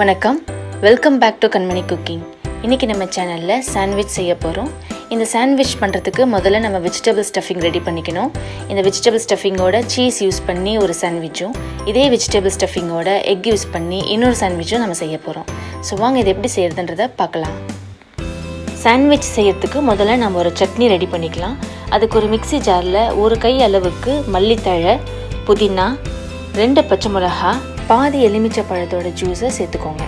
வணக்கம், welcome back to Kanmani cooking. இன்றைக்கி நம்ம சேனலில் சாண்ட்விச் செய்ய போகிறோம். இந்த சாண்ட்விச் பண்ணுறதுக்கு முதல்ல நம்ம வெஜிடபிள் ஸ்டஃபிங் ரெடி பண்ணிக்கணும். இந்த வெஜிடபிள் ஸ்டஃபிங்கோட சீஸ் யூஸ் பண்ணி ஒரு சாண்ட்விச்சும், இதே வெஜிடபிள் ஸ்டஃபிங்கோட எக் யூஸ் பண்ணி இன்னொரு சாண்ட்விச்சும் நம்ம செய்ய போகிறோம். ஸோ வாங்க இது எப்படி செய்கிறதுன்றதை பார்க்கலாம். சாண்ட்விச் செய்யறதுக்கு முதல்ல நம்ம ஒரு சட்னி ரெடி பண்ணிக்கலாம். அதுக்கு ஒரு மிக்சி ஜாரில் ஒரு கை அளவுக்கு மல்லித்தழை, புதினா, 2 பச்சை மிளகா, பாதி எலுமிச்சை பழத்தோட ஜூஸை சேர்த்துக்கோங்க.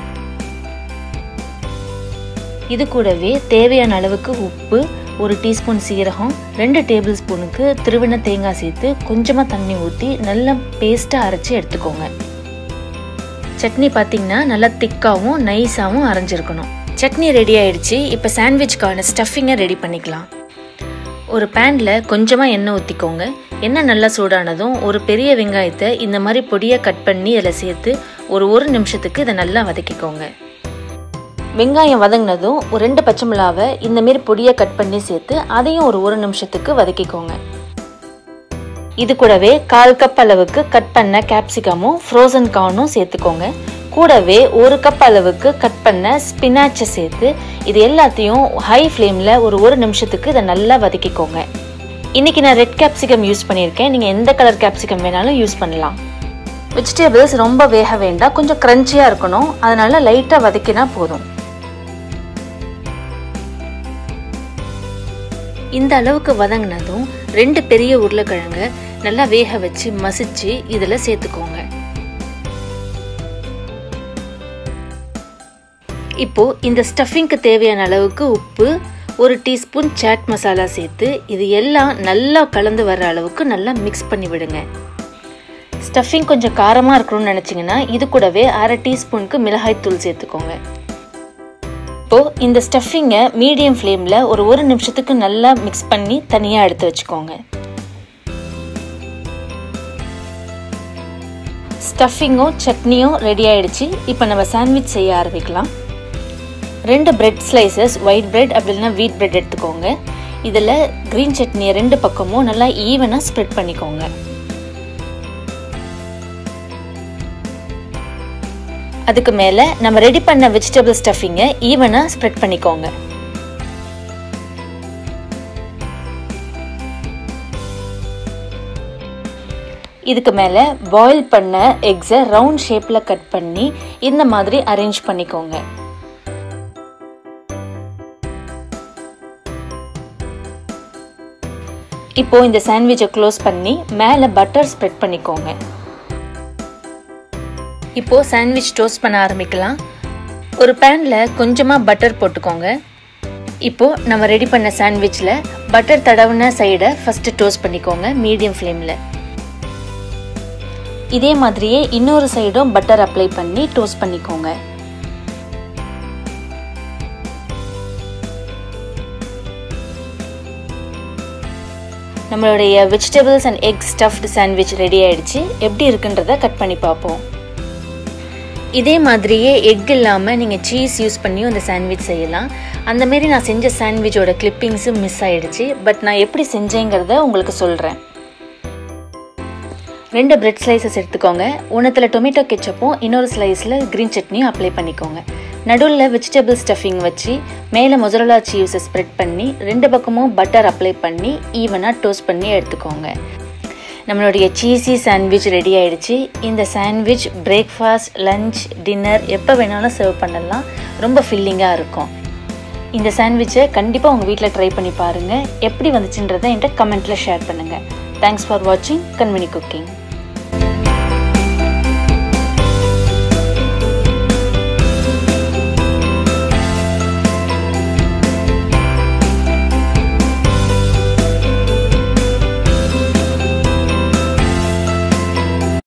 இது கூடவே தேவையான அளவுக்கு உப்பு, 1 டீஸ்பூன் சீரகம், 2 டேபிள் ஸ்பூனுக்கு திருவின தேங்காய் சேர்த்து கொஞ்சமாக தண்ணி ஊற்றி நல்லா பேஸ்ட்டாக அரைச்சி எடுத்துக்கோங்க. சட்னி பார்த்திங்கன்னா நல்லா திக்காகவும் நைஸாகவும் அரைஞ்சிருக்கணும். சட்னி ரெடி ஆயிடுச்சு. இப்போ சாண்ட்விச்க்கான ஸ்டஃபிங்கை ரெடி பண்ணிக்கலாம். ஒரு பேனில் கொஞ்சமாக எண்ணெய் ஊற்றிக்கோங்க. எண்ணெய் நல்லா சூடானதும் ஒரு பெரிய வெங்காயத்தை இந்த மாதிரி பொடியாக கட் பண்ணி இதில் சேர்த்து ஒரு நிமிஷத்துக்கு இதை நல்லா வதக்கிக்கோங்க. வெங்காயம் வதங்கினதும் ஒரு 2 பச்சை மிளகாவை இந்தமாரி பொடியாக கட் பண்ணி சேர்த்து அதையும் ஒரு நிமிஷத்துக்கு வதக்கிக்கோங்க. இது கூடவே 1/4 கப் அளவுக்கு கட் பண்ண கேப்சிகமும் ஃப்ரோசன் கார்னும் சேர்த்துக்கோங்க. கூடவே 1 கப் அளவுக்கு கட் பண்ண ஸ்பினாச்சை சேர்த்து இது எல்லாத்தையும் ஹை ஃப்ளேமில் ஒரு நிமிஷத்துக்கு இதை நல்லா வதக்கிக்கோங்க. இன்றைக்கி நான் ரெட் கேப்சிகம் யூஸ் பண்ணியிருக்கேன். நீங்கள் எந்த கலர் கேப்சிகம் வேணாலும் யூஸ் பண்ணலாம். வெஜிடபிள்ஸ் ரொம்ப வேக வேண்டாம், கொஞ்சம் க்ரன்ச்சியாக இருக்கணும். அதனால் லைட்டாக வதக்கினா போதும். இந்த அளவுக்கு வதங்கினதும் 2 பெரிய உருளைக்கிழங்கு நல்லா வேக வச்சு மசிச்சு இதில் சேர்த்துக்கோங்க. இப்போ இந்த ஸ்டஃபிங்க்கு தேவையான அளவுக்கு உப்பு, 1 டீஸ்பூன் சாட் மசாலா சேர்த்து இது எல்லாம் நல்லா கலந்து வர்ற அளவுக்கு நல்லா மிக்ஸ் பண்ணி விடுங்க. ஸ்டஃபிங் கொஞ்சம் காரமாக இருக்கணும்னு நினச்சிங்கன்னா இது கூடவே 1/2 டீஸ்பூனுக்கு மிளகாய் தூள் சேர்த்துக்கோங்க. இப்போது இந்த ஸ்டஃபிங்கை மீடியம் ஃப்ளேமில் ஒரு நிமிஷத்துக்கு நல்லா மிக்ஸ் பண்ணி தனியாக எடுத்து வச்சுக்கோங்க. ஸ்டஃபிங்கும் சட்னியும் ரெடி ஆயிடுச்சு. இப்போ நம்ம சாண்ட்விச் செய்ய ஆரம்பிக்கலாம். 2 பிரெட் ஸ்லைசஸ், ஒயிட் பிரெட் அப்படி இல்லைன்னா வீட் பிரெட் எடுத்துக்கோங்க. இதில் க்ரீன் சட்னியை 2 பக்கமும் நல்லா ஈவனாக ஸ்ப்ரெட் பண்ணிக்கோங்க. அதுக்கு மேலே நம்ம ரெடி பண்ண வெஜிடபிள் ஸ்டஃபிங்கை ஈவனாக ஸ்ப்ரெட் பண்ணிக்கோங்க. இதுக்கு மேலே பாயில் பண்ண எக்ஸை ரவுண்ட் ஷேப்பில் கட் பண்ணி இந்த மாதிரி அரேஞ்ச் பண்ணிக்கோங்க. இப்போ இந்த சாண்ட்விச்சை க்ளோஸ் பண்ணி மேலே பட்டர் ஸ்ப்ரெட் பண்ணிக்கோங்க. இப்போ சாண்ட்விச் டோஸ்ட் பண்ண ஆரம்பிக்கலாம். ஒரு பேனில் கொஞ்சமாக பட்டர் போட்டுக்கோங்க. இப்போ நம்ம ரெடி பண்ண சாண்ட்விச்சில் பட்டர் தடவின சைடை ஃபஸ்ட்டு டோஸ்ட் பண்ணிக்கோங்க மீடியம் ஃப்ளேமில். இதே மாதிரியே இன்னொரு சைடும் பட்டர் அப்ளை பண்ணி டோஸ்ட் பண்ணிக்கோங்க. நம்மளுடைய vegetables and egg stuffed sandwich ready ஆயிடுச்சு. எப்படி இருக்குன்றதை கட் பண்ணி பார்ப்போம். இதே மாதிரியே எக் இல்லாமல் நீங்கள் சீஸ் யூஸ் பண்ணியும் இந்த சாண்ட்விச் செய்யலாம். அந்தமாரி நான் செஞ்ச சாண்ட்விச்சோட கிளிப்பிங்ஸும் மிஸ் ஆகிடுச்சு. பட் நான் எப்படி செஞ்சேங்கிறத உங்களுக்கு சொல்கிறேன். 2 பிரெட் ஸ்லைசஸ் எடுத்துக்கோங்க. ஒன்றுத்தில் டொமேட்டோ கெச்சப்பும் இன்னொரு ஸ்லைஸில் க்ரீன் சட்னியும் அப்ளை பண்ணிக்கோங்க. நடுவில் வெஜிடபிள் ஸ்டஃபிங் வச்சு மேலே மொசரல்லா சீஸை ஸ்ப்ரெட் பண்ணி 2 பக்கமும் பட்டர் அப்ளை பண்ணி ஈவனாக டோஸ்ட் பண்ணி எடுத்துக்கோங்க. நம்மளுடைய சீஸி சாண்ட்விச் ரெடி ஆயிடுச்சு. இந்த சாண்ட்விச் பிரேக்ஃபாஸ்ட், லஞ்ச், டின்னர் எப்போ வேணாலும் சர்வ் பண்ணலாம். ரொம்ப ஃபில்லிங்காக இருக்கும். இந்த சாண்ட்விச்சை கண்டிப்பாக உங்கள் வீட்டில் ட்ரை பண்ணி பாருங்கள். எப்படி வந்துச்சுன்றதை என்கிட்ட கமெண்ட்டில் ஷேர் பண்ணுங்கள். தேங்க்ஸ் ஃபார் வாட்சிங் கண்மணி குக்கிங்.